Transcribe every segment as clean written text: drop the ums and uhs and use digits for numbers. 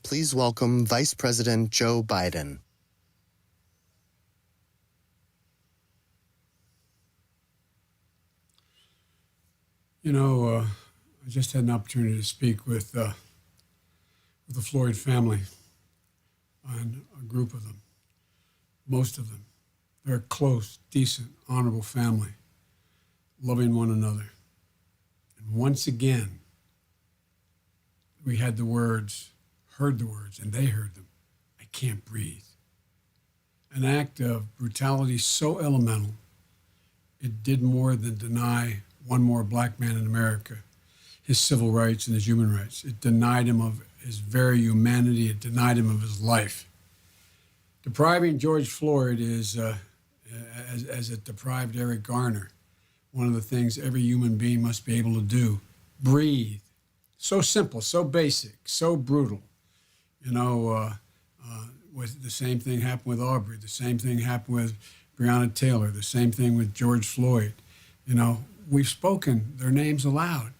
Please welcome Vice President Joe Biden. You know, I just had an opportunity to speak with the Floyd family and a group of them, most of them. They're a close, decent, honorable family, loving one another. And once again, we had the words, heard the words, and they heard them. I can't breathe. An act of brutality so elemental, it did more than deny one more black man in America his civil rights and his human rights. It denied him of his very humanity. It denied him of his life. Depriving George Floyd is, as it deprived Eric Garner, one of the things every human being must be able to do. Breathe. So simple, so basic, so brutal. You know, with the same thing happened with Aubrey. The same thing happened with Breonna Taylor. The same thing with George Floyd. You know, we've spoken their names aloud.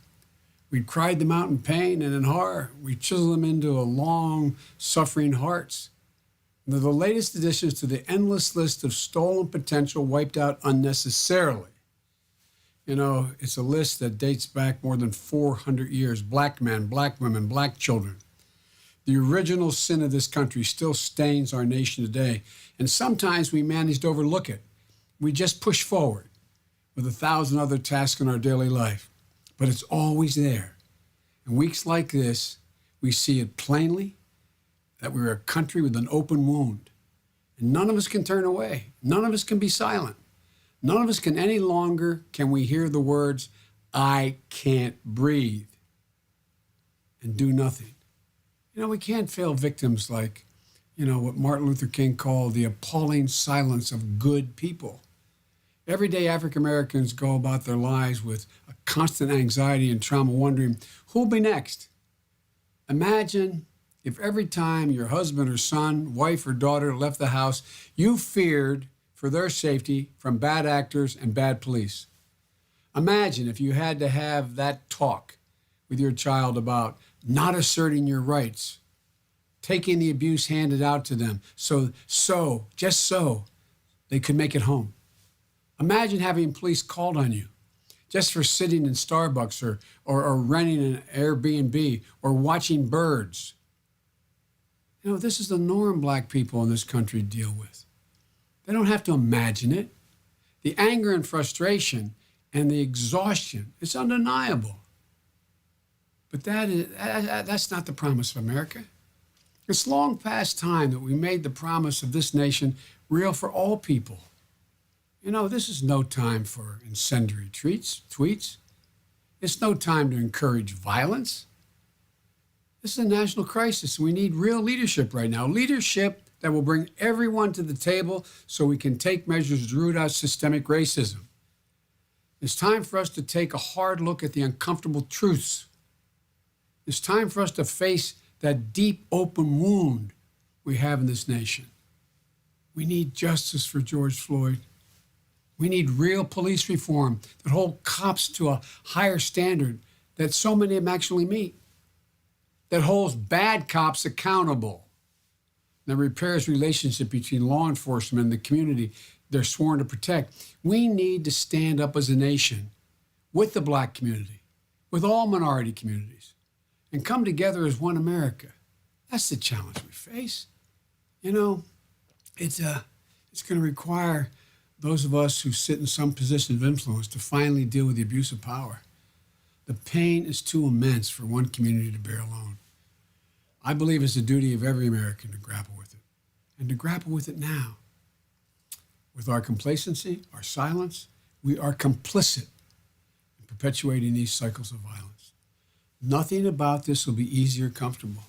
We cried them out in pain and in horror. We chiseled them into a long, suffering hearts. They're the latest additions to the endless list of stolen potential wiped out unnecessarily. You know, it's a list that dates back more than 400 years. Black men, black women, black children. The original sin of this country still stains our nation today, and sometimes we manage to overlook it. We just push forward with 1,000 other tasks in our daily life, but it's always there. In weeks like this, we see it plainly that we're a country with an open wound, and none of us can turn away. None of us can be silent. None of us can any longer can we hear the words, I can't breathe, and do nothing. You know, we can't fail victims like, you know, what Martin Luther King called the appalling silence of good people. Every day, African Americans go about their lives with a constant anxiety and trauma, wondering, who'll be next? Imagine if every time your husband or son, wife or daughter left the house, you feared for their safety from bad actors and bad police. Imagine if you had to have that talk with your child about not asserting your rights, taking the abuse handed out to them just so they could make it home. Imagine having police called on you just for sitting in Starbucks or renting an Airbnb or watching birds. You know, this is the norm black people in this country deal with. They don't have to imagine it. The anger and frustration and the exhaustion, it's undeniable. But that's not the promise of America. It's long past time that we made the promise of this nation real for all people. You know, this is no time for incendiary tweets. It's no time to encourage violence. This is a national crisis. We need real leadership right now. Leadership that will bring everyone to the table so we can take measures to root out systemic racism. It's time for us to take a hard look at the uncomfortable truths. It's time for us to face that deep, open wound we have in this nation. We need justice for George Floyd. We need real police reform that hold cops to a higher standard that so many of them actually meet, that holds bad cops accountable, that repairs relationship between law enforcement and the community they're sworn to protect. We need to stand up as a nation with the black community, with all minority communities, and come together as one America. That's the challenge we face. You know, it's going to require those of us who sit in some position of influence to finally deal with the abuse of power. The pain is too immense for one community to bear alone. I believe it's the duty of every American to grapple with it, and to grapple with it now. With our complacency, our silence, we are complicit in perpetuating these cycles of violence. Nothing about this will be easy or comfortable.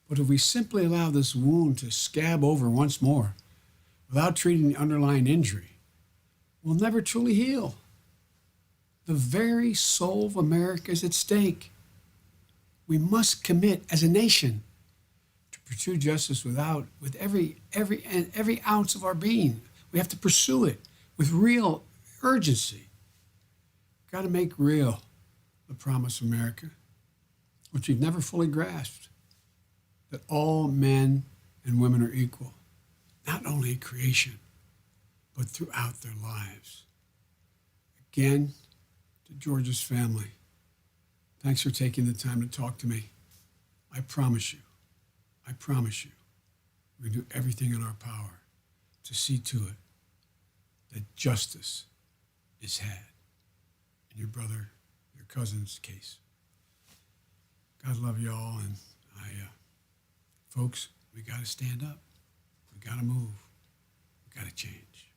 But if we simply allow this wound to scab over once more, without treating the underlying injury, we'll never truly heal. The very soul of America is at stake. We must commit as a nation to pursue justice with every ounce of our being. We have to pursue it with real urgency. We've got to make real the promise of America, which we've never fully grasped, that all men and women are equal, not only in creation, but throughout their lives. Again, to George's family, thanks for taking the time to talk to me. I promise you, we do everything in our power to see to it that justice is had in your brother, your cousin's case. God love you all, and folks, we got to stand up. We got to move. We got to change.